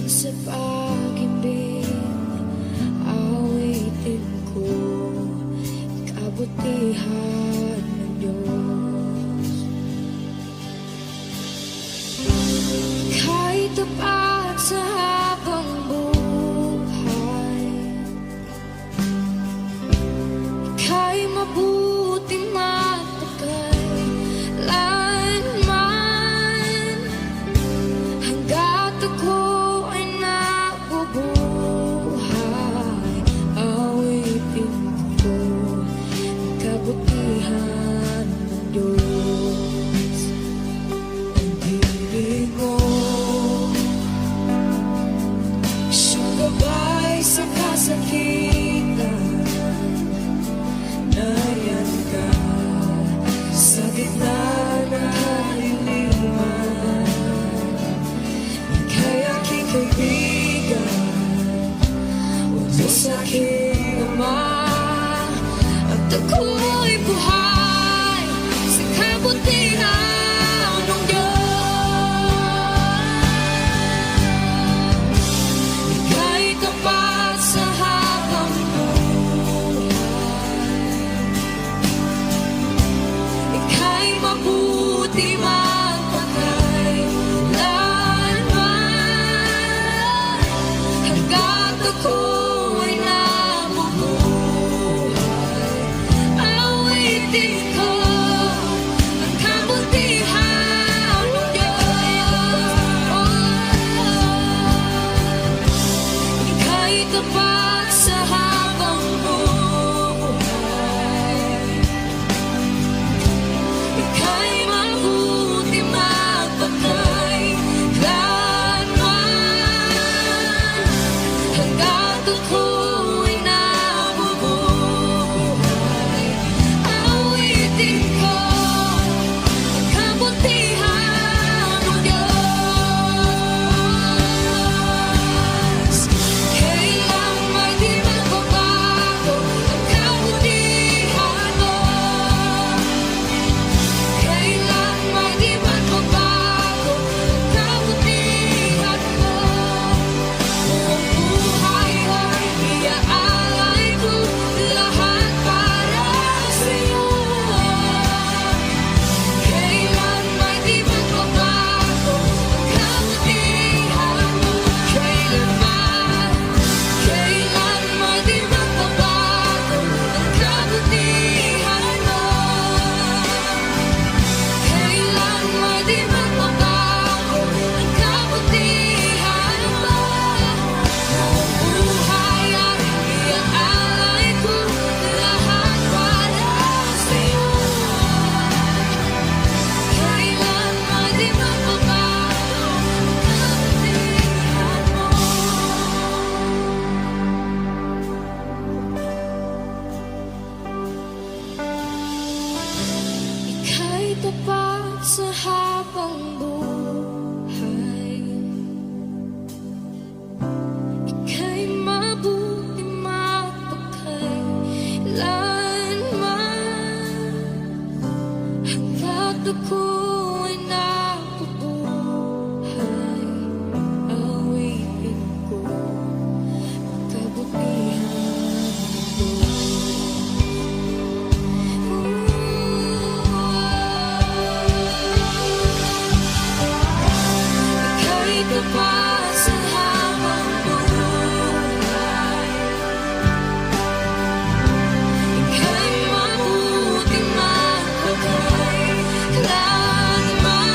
sa pag-ibig, awitin ko kabutihan ng Diyos. Ika'y tapat sa habang buhay, ika'y mabuti matagal lanman, hanggat ako ay nabubuhay. Awitin ko ang kabutihan ng Diyos. Ang ibig mo, siyang gabay sa kasakitan. Nariyan ka sa gitna ng kaliliman, ika'y aking kaibigan, Diyos aking Ama, at ako'y buhay sa kabutihan ng Diyos. Ika'y tapat sa habang buhay, ika'y mabuti magpakay lanman, hanggat ako ay nabubuhay. Awitin ko ang kabutihan ng Diyos. Ika'y tapat sa habang buhay, ika'y mabuti magpakay lanman, hanggat ako'y nabubuhay. Awitin ko ang kabutihan ng Diyos. Kailang may di magbabago ang kabutihan mo, kailan may di magbabago ang kabutihan mo. Buong buhay ay iaalay ko lahat para sa'yo. Kailan may di magbabago ang kabutihan mo, kailan may di magbabago ang kabutihan mo, kailan may di magbabago ang kabutihan mo. Buong buhay ay iaalay ko lahat para sa'yo. Kailan may di magbabago ang kabutihan mo. Ika'y tapat sa habang buhay, ika'y mabuti magpakay lanman, hanggat ako'y nabubuhay. Awitin ko ang kabutihan ng ika'y tapat sa habang buhay, ika'y mabuti magpakay lanman,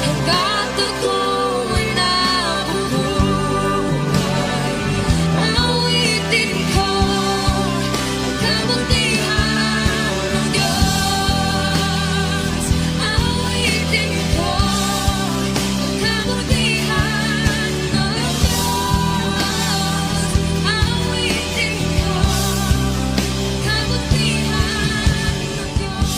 hanggat ako'y nabubuhay. Awitin ko ang kabutihan ng Diyos. Awitin ko ang kabutihan ng Diyos. Awitin ko ang kabutihan ng Diyos.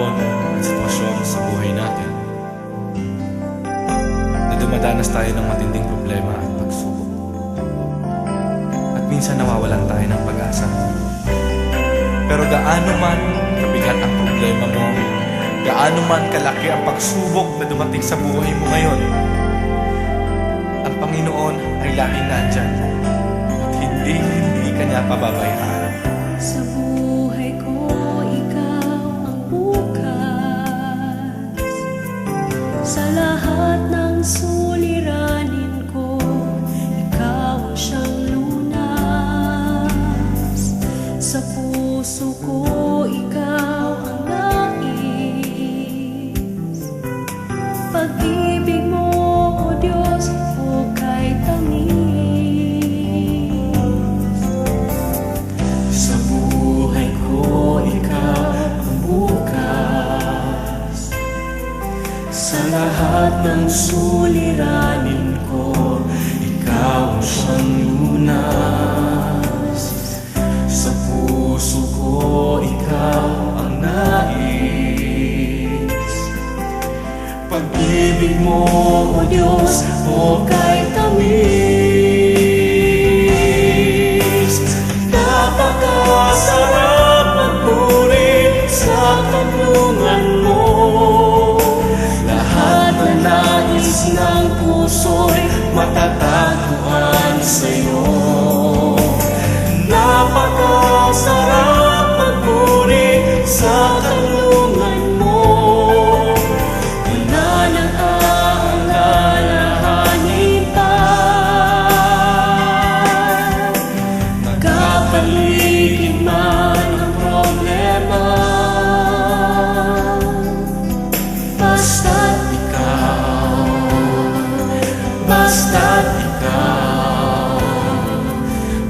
panahon at sitwasyon sa buhay natin na dumadanas tayo ng matinding problema at pagsubok. At minsan nawawalan tayo ng pag-asa. Pero gaano man kabigat ang problema mo, gaano man kalaki ang pagsubok na dumating sa buhay mo ngayon, ang Panginoon ay laging nandyan at hindi ka niya pababayaan. Sa buhay ko, ikaw ang bukas. Sa lahat ng suliranin ko, ikaw ang siyang lunas. Sa puso ko, ikaw ang nais. Pag-ibig mo, O Diyos, hukay tamis. Sa buhay ko, ikaw ang bukas. Sa lahat ng suliranin ko, ikaw ang siyang lunas. Sa puso ko, ikaw ang nais. Pag-ibig mo, O Diyos, hukay tamis. Napakasarap magpuri sa kanlungan mo. Lahat na nais ng puso'y matatagpuan sa'yo. Napakasarap magpuri sa kanlungan mo. Wala nang aalalahanin pa. Magkapaligid man ang problema, basta't ikaw, basta't ikaw,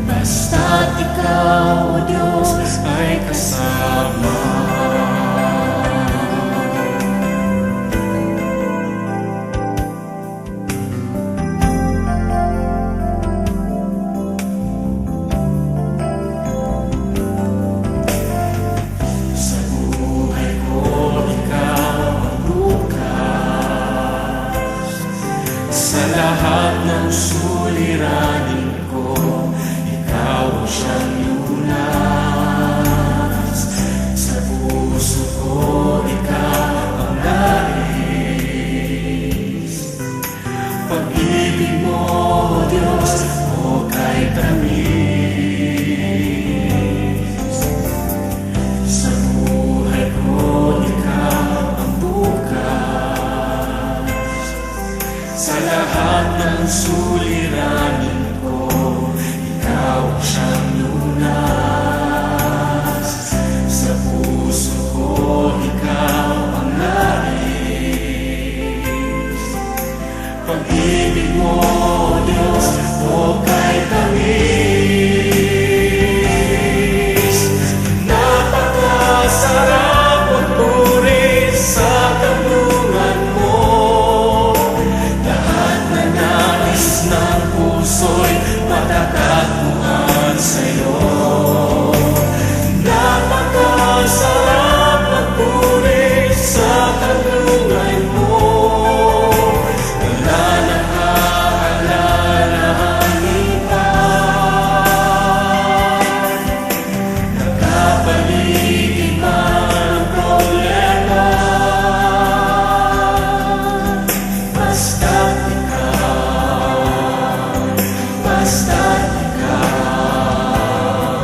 basta't ikaw, O Diyos, ay kasama. Sa buhay ko, ikaw ang bukas. Sa lahat ng suliranin ko, ikaw ang siyang lunas. Sa puso ko, ikaw ang nais. Pag-ibig mo, O Diyos, hukay tamis. Sa buhay ko, ikaw ang bukas. Sa lahat ng suliranin ko, ikaw ang siyang lunas. Sa puso ko, ikaw ang nais. Pag-ibig mo, O Diyos, hukay tamis. Napakasarap magpuri sa kanlungan mo. Lahat na nais ng puso'y matatagpuan sa'yo. Napakasarap magpuri sa kanlungan mo. Wala nang aalalahanin pa. Nagkapaligid man ang problema, basta't ikaw, basta't ikaw,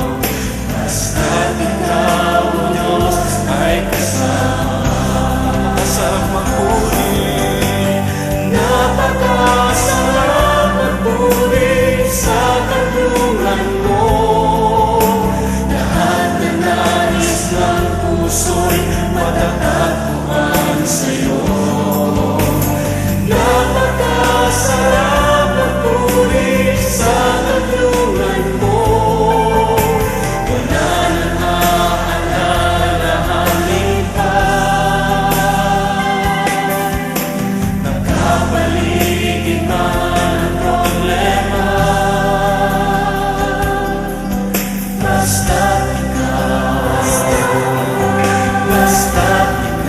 basta't ikaw, O Diyos, ay kasama sa pagpuri. Napakasarap magpuri sa kanlungan mo. Lahat na nais ng puso'y matatagpuan sa'yo. Napakasarap magpuri sa kanlungan mo. Wala nang aalalahanin pa. Nagkapaligid man ang problema, basta't ikaw, basta't ikaw.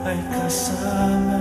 ay kasama.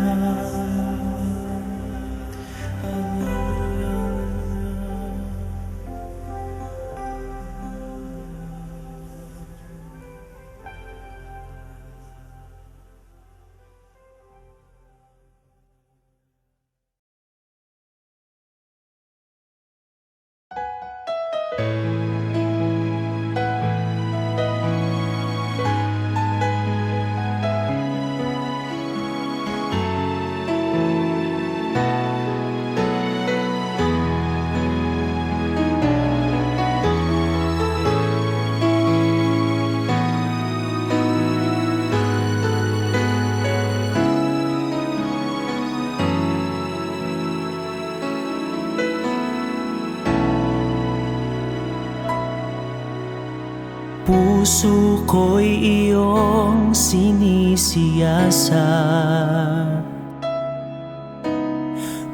Puso ko'y iyong sinisiyasat,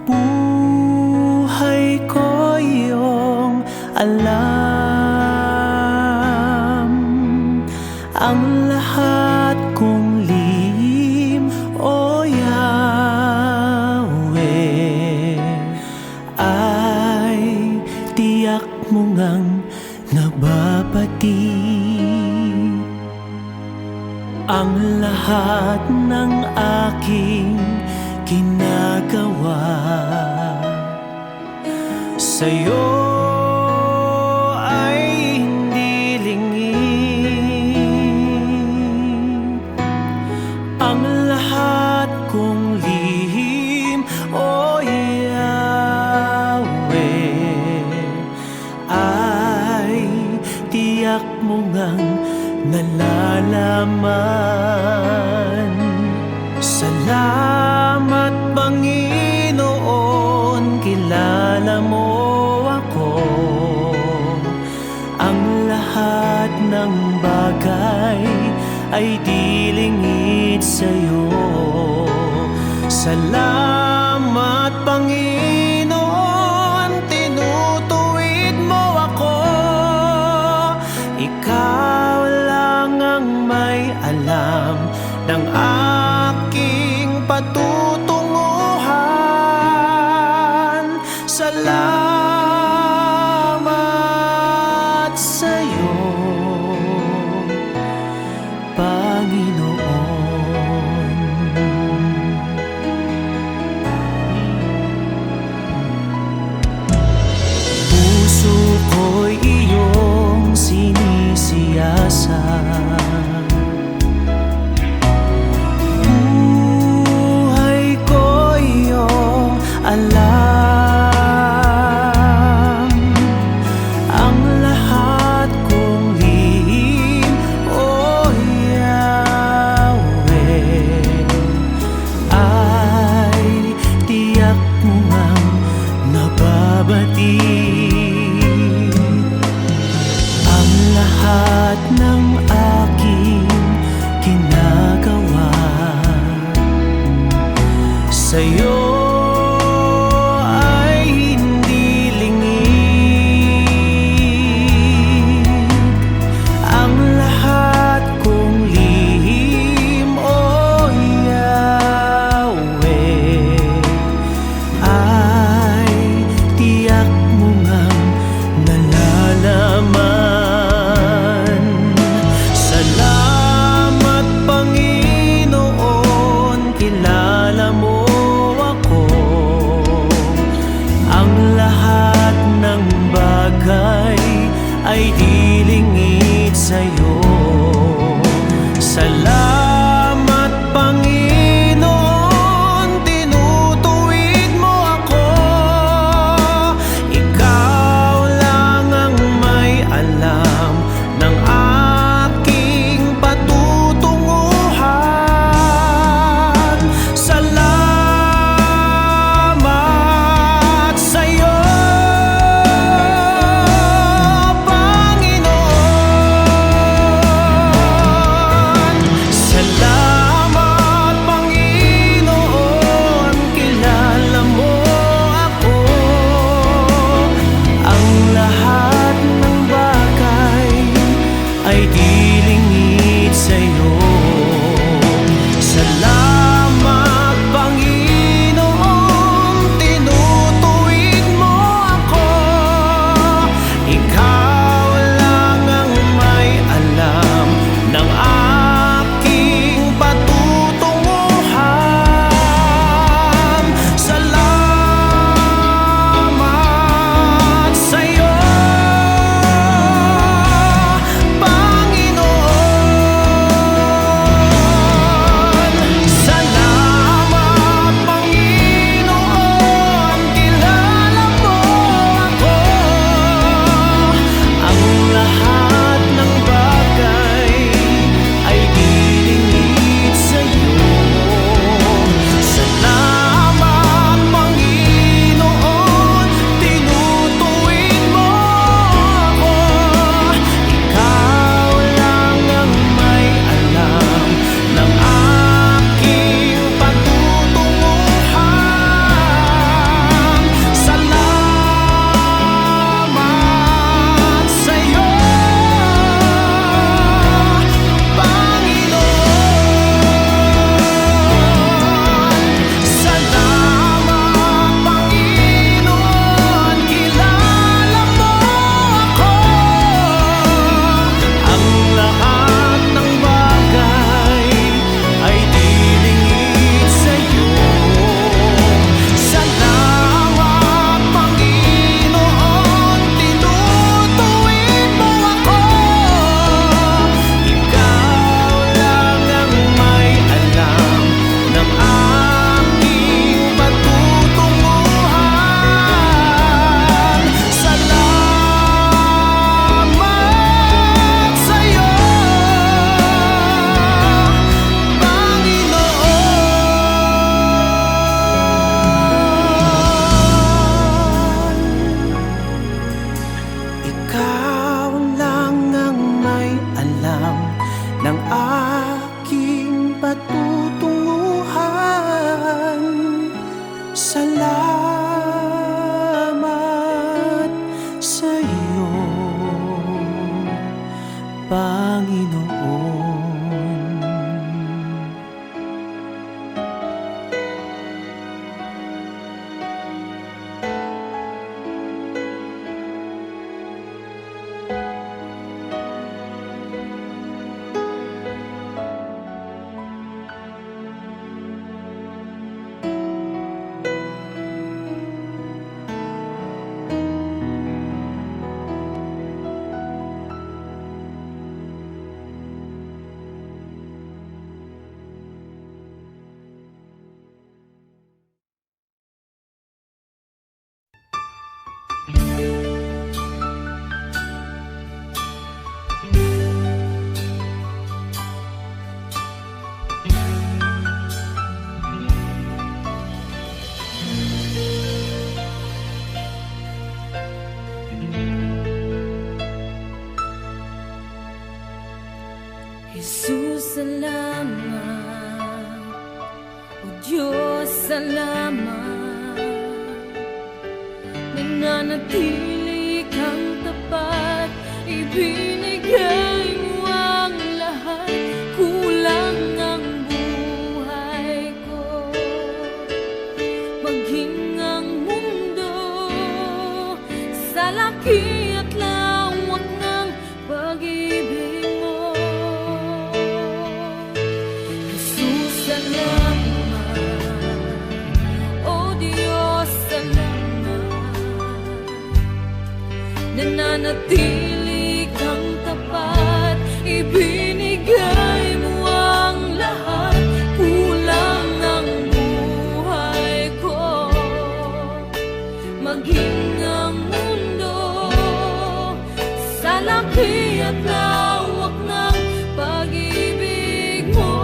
buhay ko'y iyong alam. Ang lahat kong lihim, O Yahweh, ay tiyak mo ngang nababati. Ang lahat ng aking ginagawa sa'yo ay hindi lingid. Ang lahat kong lihim, O Yahweh, ay tiyak mo ngang nalalaman. Salamat, Panginoon, kilala mo ako. Ang lahat ng bagay ay di lingid sa'yo. Salamat, Panginoon, tinutuwid mo ako. Ikaw lang ang may alam ng aking patutunguhan. Salamat sa'yo, Panginoon. Puso ko'y iyong sinisiyasat, buhay ko'y iyong alam. Ang lahat kong lihim, O Yahweh, ay tiyak mo ngang nababati. Ang lahat ng aking ginagawa sa'yo ay hindi lingid. Ang lahat kong lihim, O Yahweh, ay tiyak mo ngang nalalaman. Salamat, Panginoon, kilala mo ako. Diyos, salamat. Nananatili kang tapat, ibinigay mo ang lahat. Kulang ang buhay ko, maging ang mundo sa laki at lawak ng pag-ibig mo. Jesus, salamat. O Diyos, salamat. Nananatili kang tapat, ibinigay mo ang lahat. Kulang ang buhay ko, maging ang mundo sa laki at lawak ng pag-ibig mo.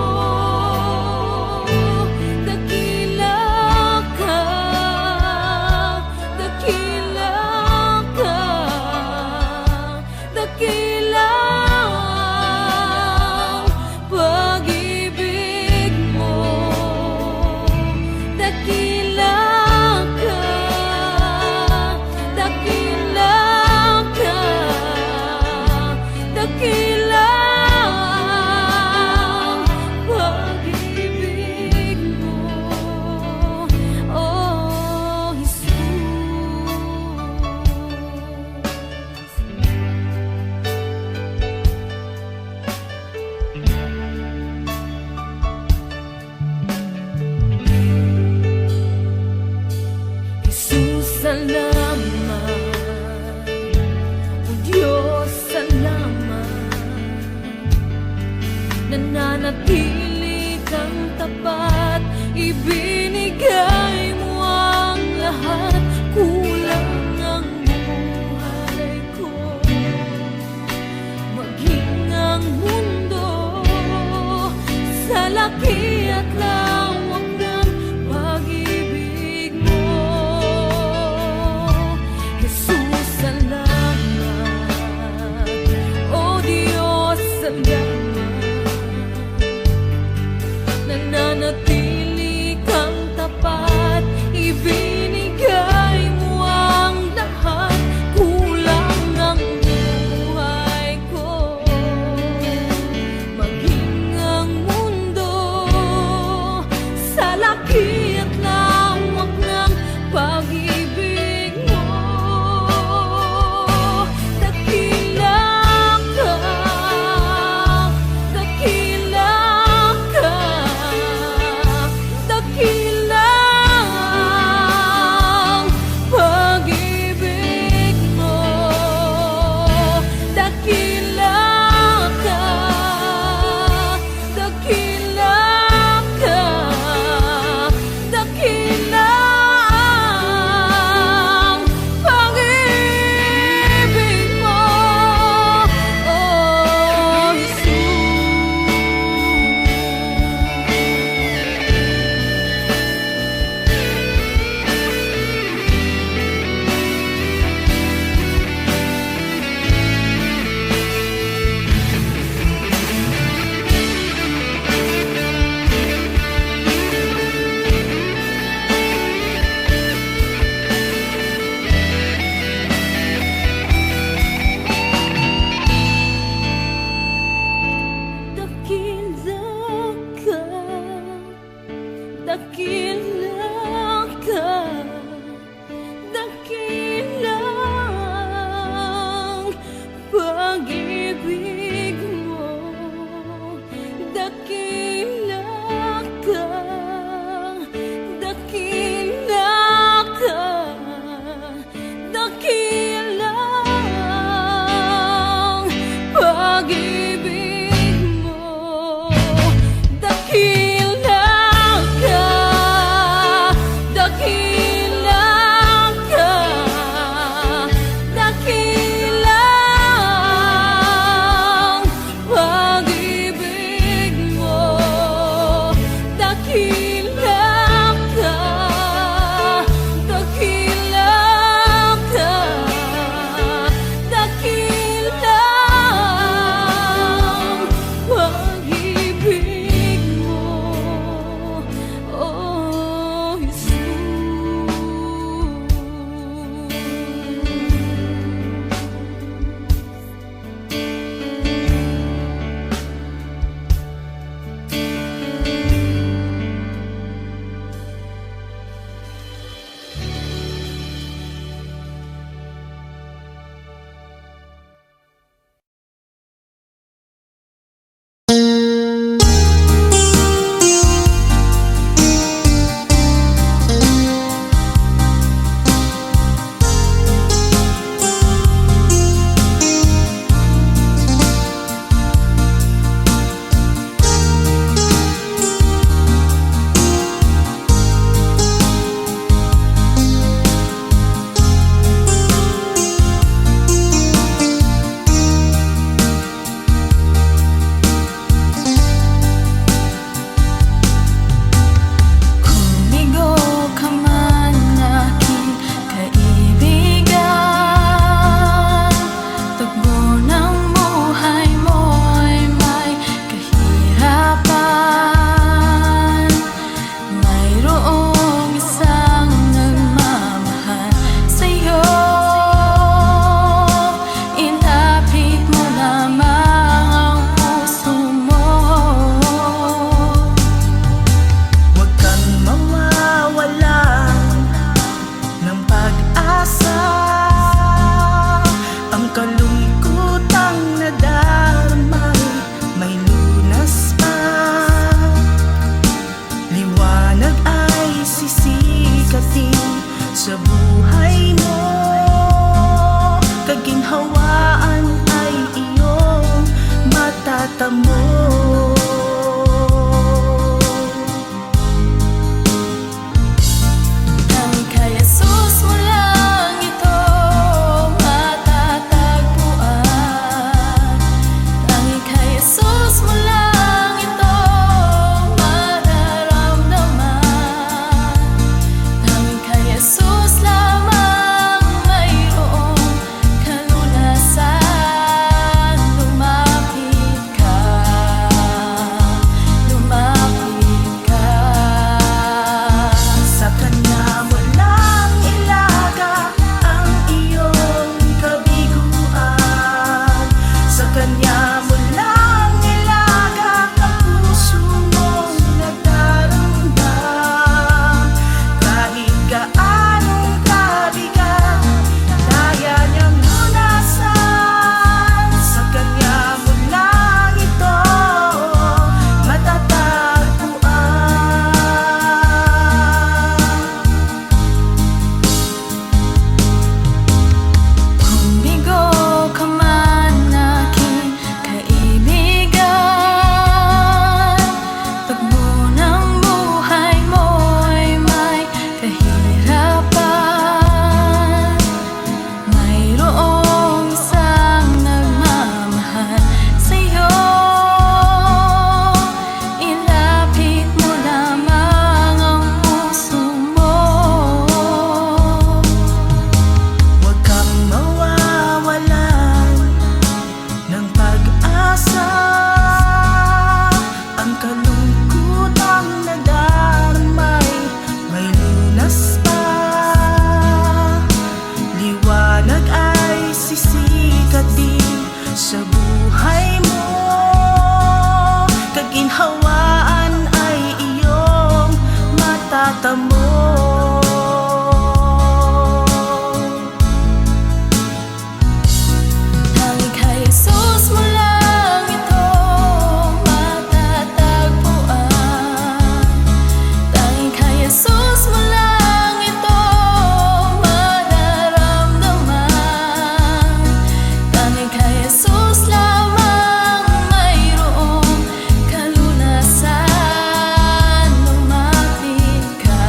Dakila ka, dakila ka, dakila ang pag-ibig mo. Dakila ka, dakila ka, dakila ang pag-ibig mo. Oh, Jesus. Jesus, salamat. O Diyos, salamat. Nananatili kang tapat, ibinigay mo ang lahat. Kulang ang buhay ko, maging ang mundo sa laki at lawak ng pag-ibig mo. Jesus, salamat. O Diyos, salamat. Nananatili kang tapat, ibinigay mo ang lahat. Kulang ang buhay ko, maging ang mundo sa laki at lawak ng pag-ibig mo. Dakila ka, dakila ka, dakila ang pag-ibig mo. Dakila ka, dakila ka, dakila ang pag-ibig mo. Oh, dakila ka, dakila ka, dakila ang pag-ibig mo. Dakila ka, dakila ka, dakila ang pag-ibig mo. Dakila ka, sisikat din sa buhay mo. Kaginhawaan ay iyong matatamo. Tanging kay Jesus mo lang ito matatagpuan. Tanging kay Jesus mo lang ito mararamdaman. Tanging kay Jesus lamang mayroong kalunasan. Lumapit ka, lumapit ka. Sa Kanya mo lang ilaga ang iyong kabiguan. Sa Kanya mo lang ilaga ang puso mong nagdaramdam. Kahit gaanong kabigat, kaya niyang lunasan. Sa Kanya mo lang ito matatagpuan. Kung bigo ka man aking kaibigan, tagbo ng buhay mo'y may kahirapan. Mayroong isang nagmamahal sa'yo. Ilapit mo lamang ang puso mo. Huwag kang mawawalan ng pag-asa. Ang kalungkutang nadarmay may lunas pa. Liwanag ay sisikat din sa buhay mo. Kaginhawaan ay iyong matatamo. Tanging kay Jesus mo lang ito matatagpuan. Tanging kay Jesus mo lang ito mararamdaman. Tanging kay Jesus lamang mayroong kalunasan. Lumapit ka,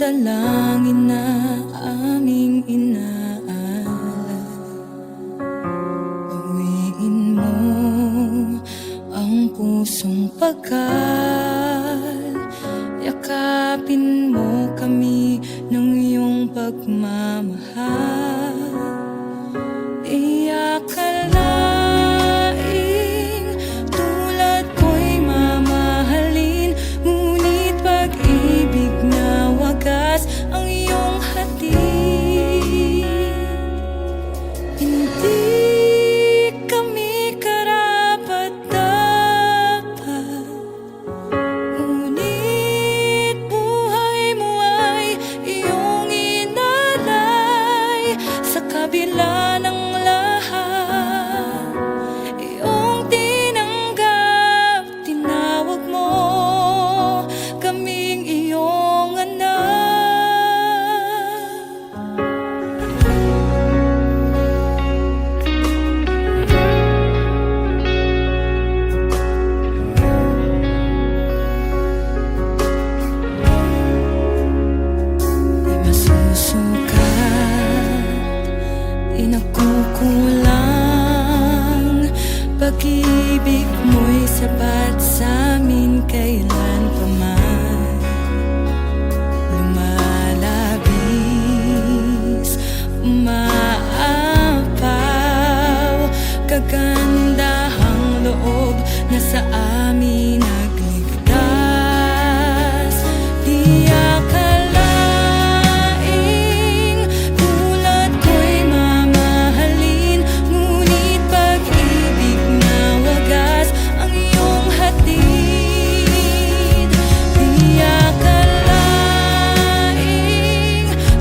dalangin na aming inaalay. Uwiin mo ang pusong pagkal, yakapin mo kami ng iyong pagmamahal. Di akalaing tulad ko'y mamahalin, ngunit pag-ibig na wagas ang iyong hatid. Hindi kami karapat-dapat, ngunit buhay mo ay iyong inalay. Sa kabila ng lahat, iyong tinanggap, tinawag mo kaming iyong anak. Di masusukat, di nakukulang, pag-ibig mo'y sapat sa'min kailan pa man. Lumalabis, umaapaw, kagandahang loob na sa amin nagligtas. Di akalaing tulad ko'y mamahalin, ngunit pag-ibig na wagas ang iyong hatid. Di akalaing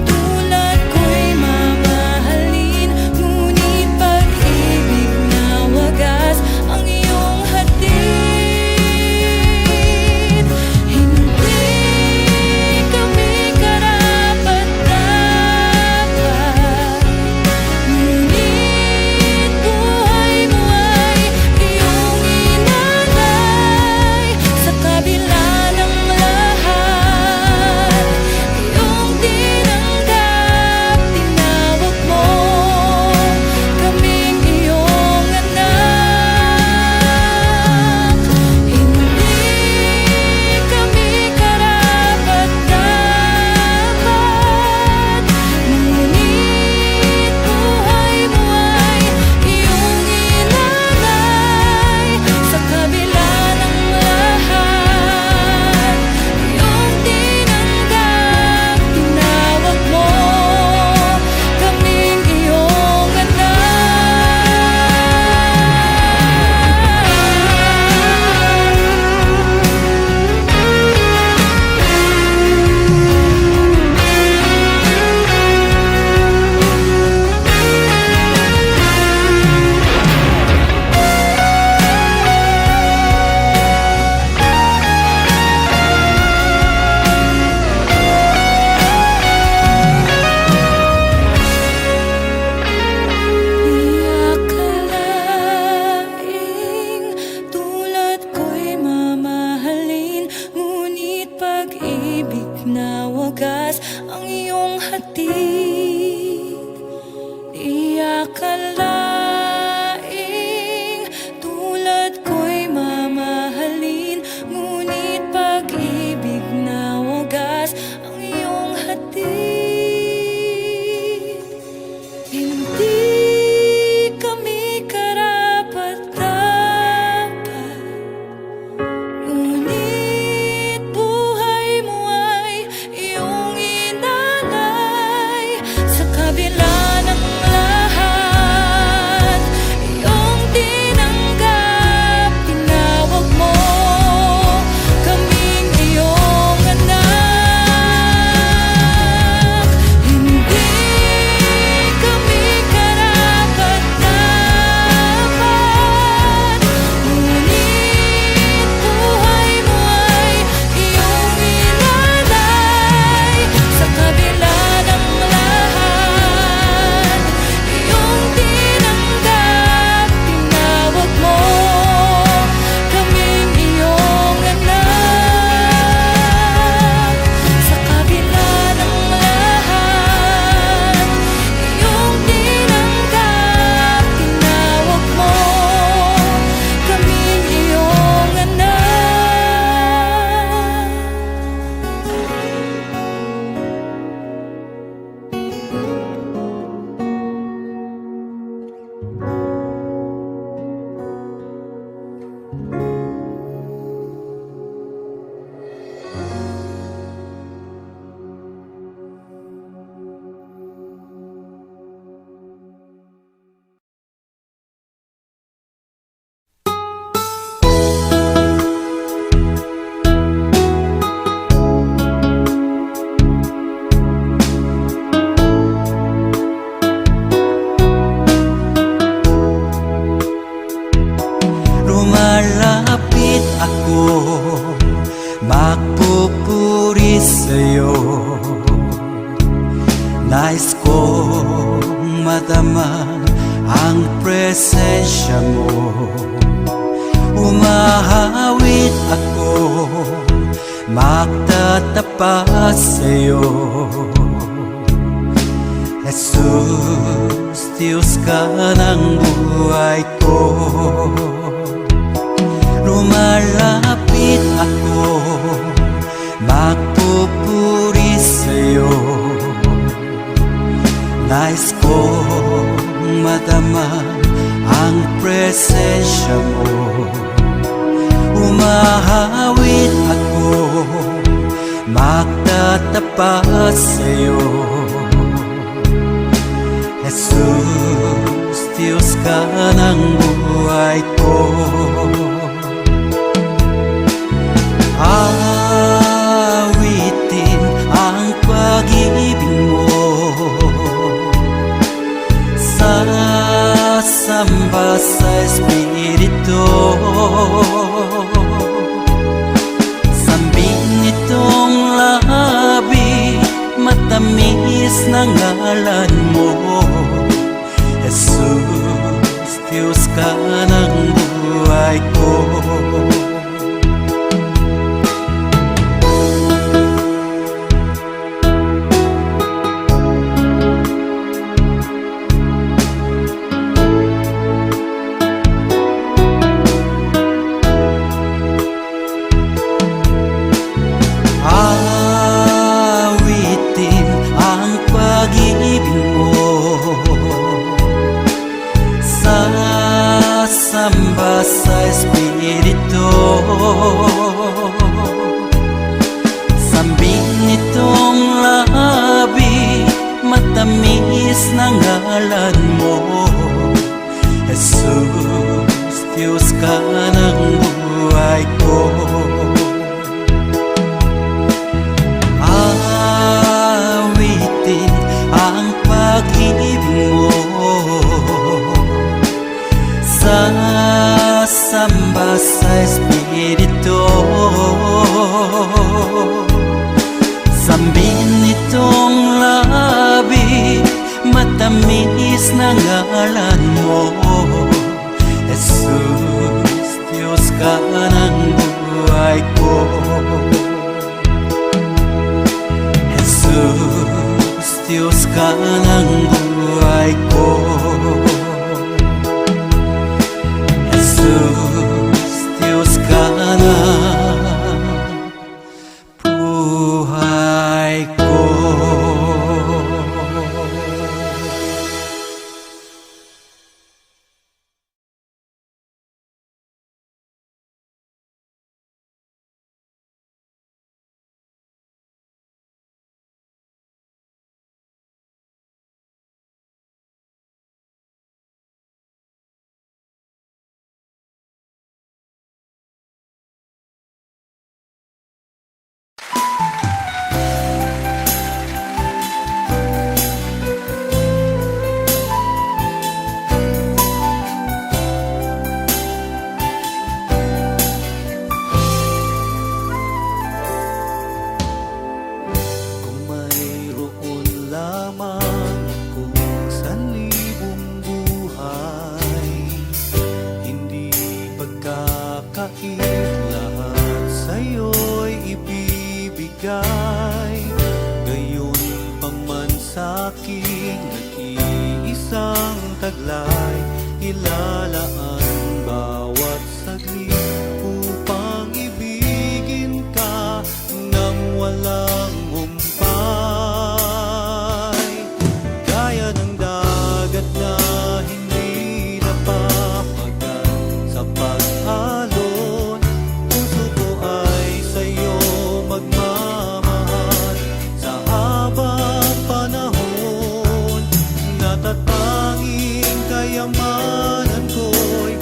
tulad ko'y mamahalin, ngunit pag-ibig na wagas ang iyong hatid. Hindi kami karapat-dapat, ngunit buhay mo ay iyong inalay. Sa kabila ng lahat, iyong tinanggap, tinawag mo kaming iyong anak. Hindi kami karapat-dapat, ngunit buhay mo ay iyong inalay. Sa kabila ng lahat, iyong tinanggap, tinawag mo kaming iyong Di akalaing tulad ko'y mamahalin, ngunit pag-ibig na wagas ang iyong hatid. Di akalaing tulad ko'y mamahalin, ngunit pag-ibig na wagas ang iyong hatid. Hindi kami karapat-dapat, ngunit buhay mo ay iyong inalay. Sa kabila ng lahat, Nais kong madama ang presensya mo. Umahawit ako, magtatapat sa'yo. Jesus, Diyos ka ng buhay ko. Lumalapit ako, magpupuri sa'yo. Nais kong madama ang presensya mo. Umahawit ako, magtatapat sa'yo. Jesus, Diyos ka ng buhay ko. Awitin ang pag-ibig mo, sasamba sa Espiritu. Sambing nitong labi, matamis na ngalan mo. Jesus, Diyos ka ng buhay ko. Awitin ang pag-ibig mo, sasamba sa Espiritu. Sambing nitong labi, matamis na ngalan mo. Jesus, Diyos ka ng buhay ko. Awitin ang pag-ibig mo, sasamba sa Espiritu. Sambin nitong labi, matamis na ngalan mo. Jesus, Diyos ka ng buhay ko. Jesus, Diyos ka ng buhay ko. Jesus, Diyos ka ng buhay ko. taglay, ilalaan bawat saglit upang ibigin ka ng walang humpay. Gaya ng dagat na hindi napapagat sa pag-alon, puso ko ay sa'yo magmamahal sa habang panahon. Natatanging kayamanan ko'y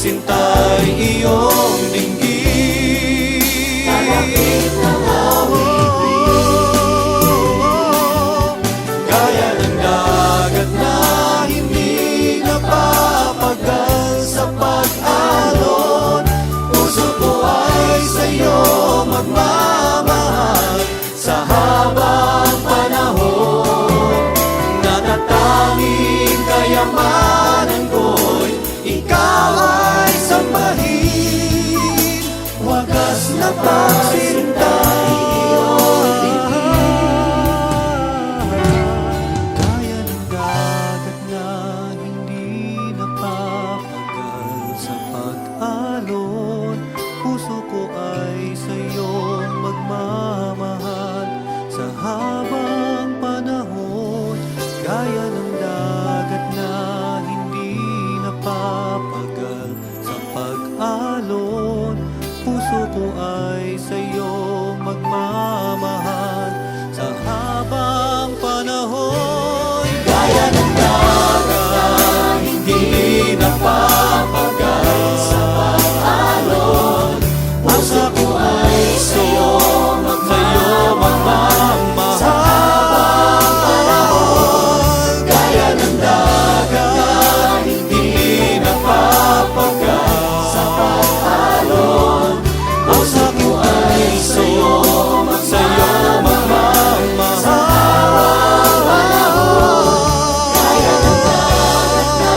sinta'y iyong dinggin. Kalapit ng Gaya ng dagat na hindi napapagal sa pag-alon, puso ko ay sa'yo magmamahal sa habang panahon. Natatanging kayamanan ko'y ikaw ay sambahin, wagas na pagsinta. Gaya ng dagat na hindi napapagal sa pag-alon, puso ko ay sa'yo magmamahal sa habang panahon. Gaya ng dagat na hindi napapagal sa pag-alon, puso ko ay sa'yo magmamahal sa habang panahon. Gaya ng dagat na hindi napapagal sa pag-alon, puso ko ay sa'yo magmamahal sa habang panahon. Gaya ng dagat na hindi napapagal sa pag-alon, puso ko ay sa'yo magmamahal sa habang panahon. Gaya ng dagat na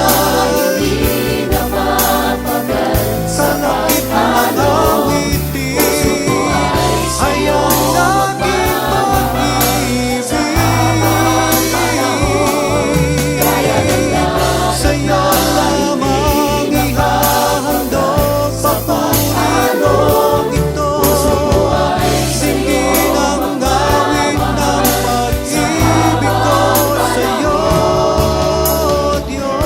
hindi napapagal sa pag-alon, puso ko ay sa'yo sa'yo lamang ihahandog papuri ito. Dinggin ang gawin ng pag-ibig ko sa'yo, Diyos.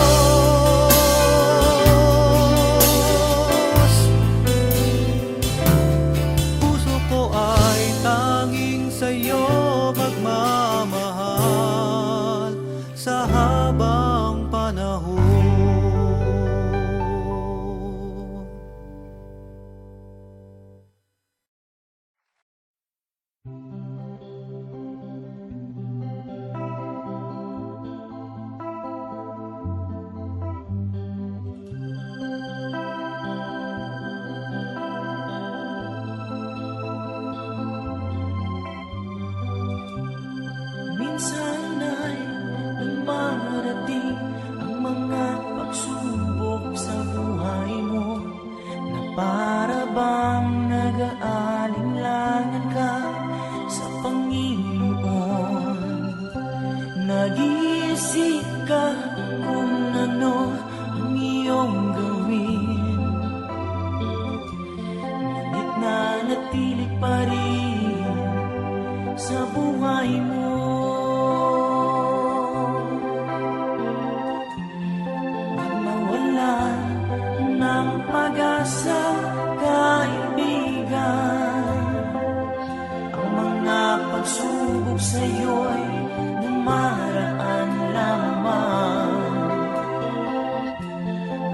Puso ko ay tanging sa'yo magmamahal sa habang panahon. Minsan ay dumarating ang mga pagsubok sa buhay mo, na para bang nag-aalinlangan ka sa Panginoon. Nag-iisip ka kung ano ang iyong gawin, ngunit nanatili pa rin sa buhay mo. Nawalan ng pag-asa, kaibigan, ang mga pagsubok sa'yo'y dumaraan lamang.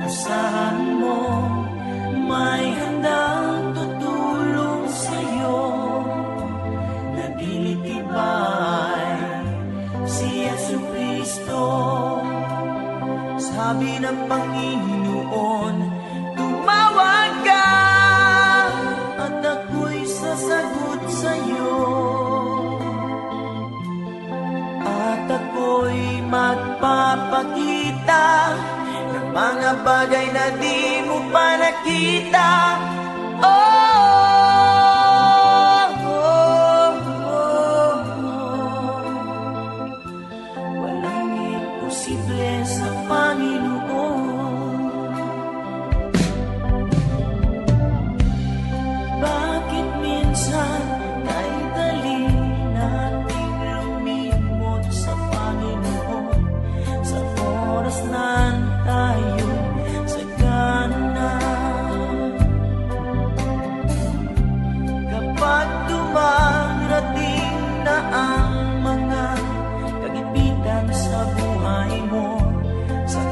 Asahan mo may handang tutulong sa'yo, nagilitibay si Jesucristo. Sabi ng Panginoon, tumawag ka at ako'y sasagot sa'yo, at ako'y magpapakita ng mga bagay na di mo pa nakita. Walang imposible sa Panginoon. Bakit minsan kay dali nating lumimot sa Panginoon, sa oras na tayo sagana? Kapag dumarating na ang mga kagipitan sa buhay mo, sa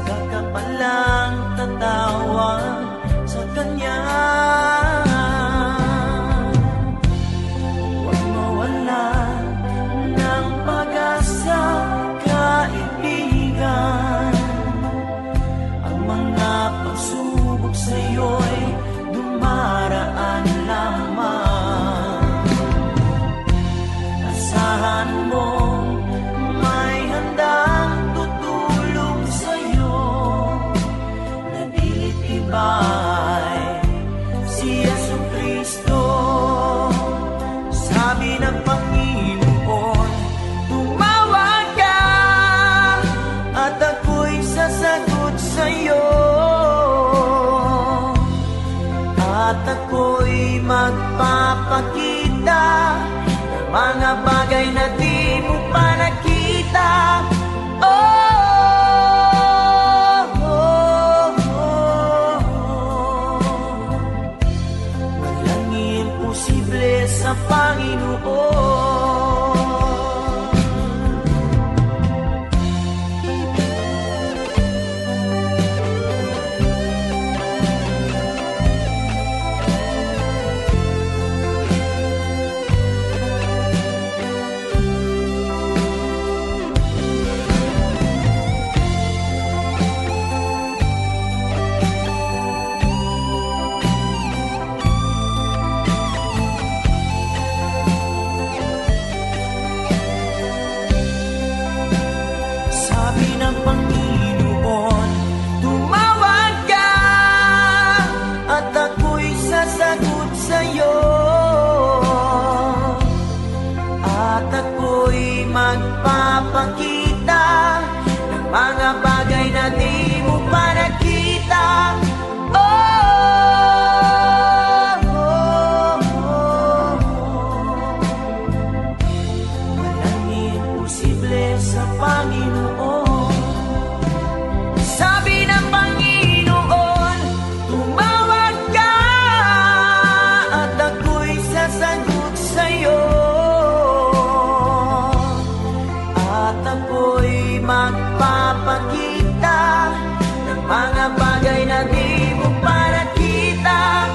mga bagay na di mo pa nakita. Oh, oh, oh, oh. Walang imposible sa Panginoon. Sabi ng Panginoon, tumawag ka at ako'y sasagot sa'yo, at ako'y magpapakita ng mga bagay na di mo pa nakita. Oh, oh, oh, oh. Walang imposible sa Panginoon. Sabi ng Panginoon, tumawag ka at ako'y sasagot sa'yo, at ako'y magpapakita ng mga bagay na di mo pa nakita.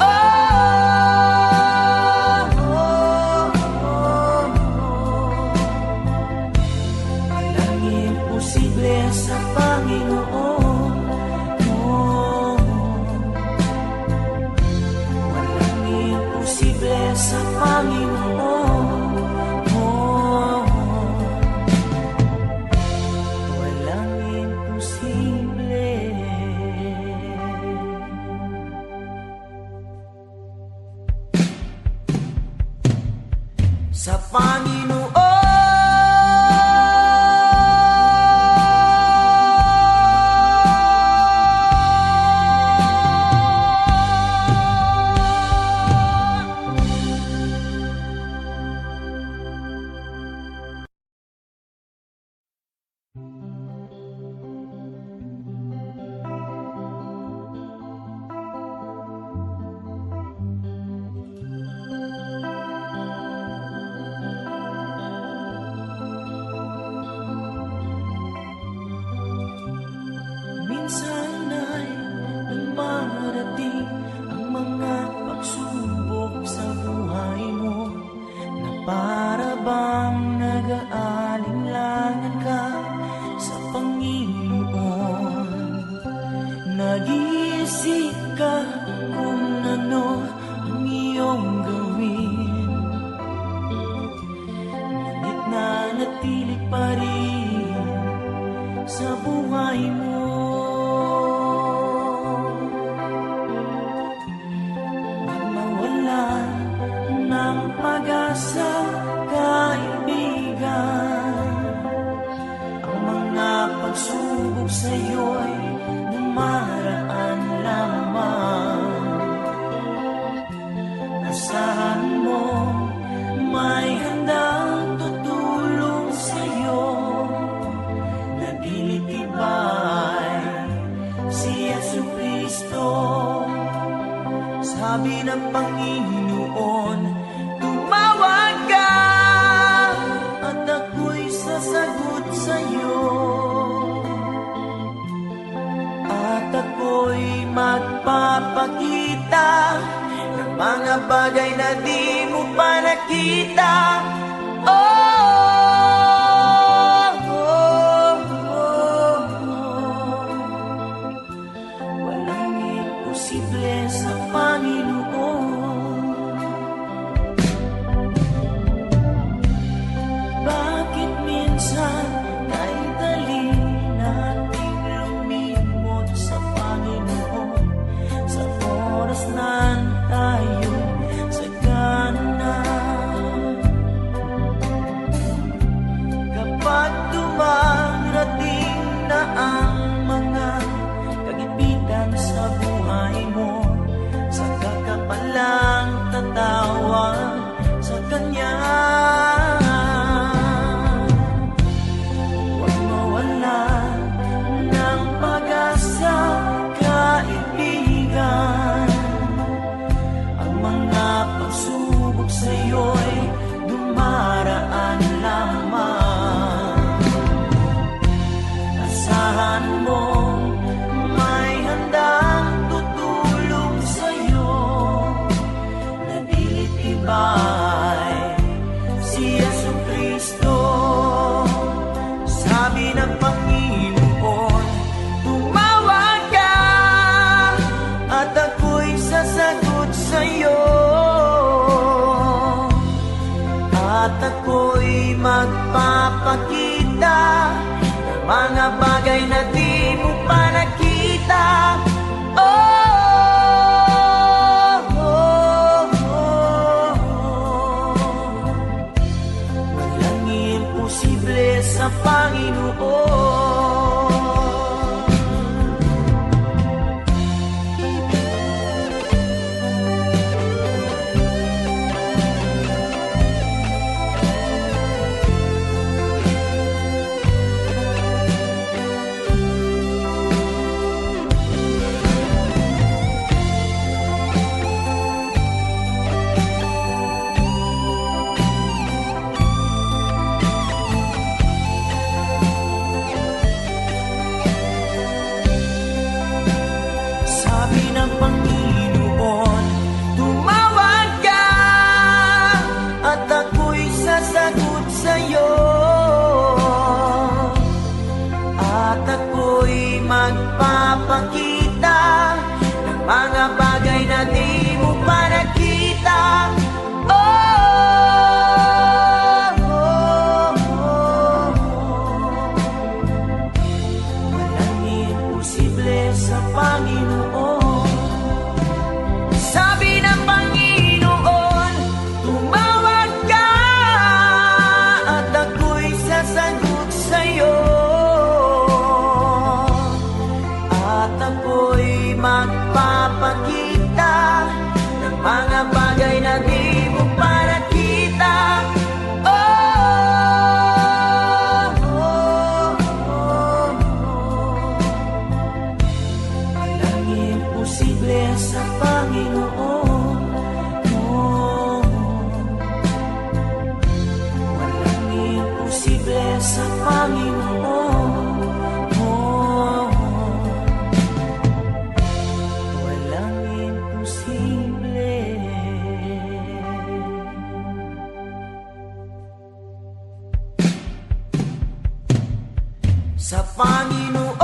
Oh, oh, oh, oh. Walang imposible sa Panginoon. Oh, walang imposible sa Panginoon. Oh, walang imposible sa Panginoon. Minsan ay dumarating ang mga pagsubok sa buhay mo, na para bang nag-aalinlangan ka sa Panginoon. Nag-iisip ka kung ano ang iyong gawin, ngunit nanatili pa rin sa buhay mo. Mawalan ng pag-asa, kaibigan. Ang mga pagsubok sa'yo'y dumaraan lamang. Asahan mo, may handang tutulong sa'yo. Nagilitibay si Jesucristo. Sabi ng Panginoon, tumawag ka at ako'y sasagot sa'yo, at ako'y magpapakita ng mga bagay na di mo pa nakita. Oh, oh, oh, oh. Walang imposible sa Panginoon. Bakit minsan ay dali nating lumimot sa Panginoon, sa oras na tayo sa kanan? kita ng mga bagay na di mo pa nakita. Walang imposible sa Panginoon. Sabi ng Panginoon, tumawag ka at ako'y sasagot sa'yo, at ako'y magpapakita ng mga bagay na di mo pa nakita. Walang imposible sa Panginoon. Sabi ng Panginoon, tumawag ka at ako'y sasagot sa'yo, at ako'y magpapakita ng mga bagay na di mo pa nakita. Walang imposible sa Panginoon. Walang imposible sa Panginoon. Walang imposible sa Panginoon.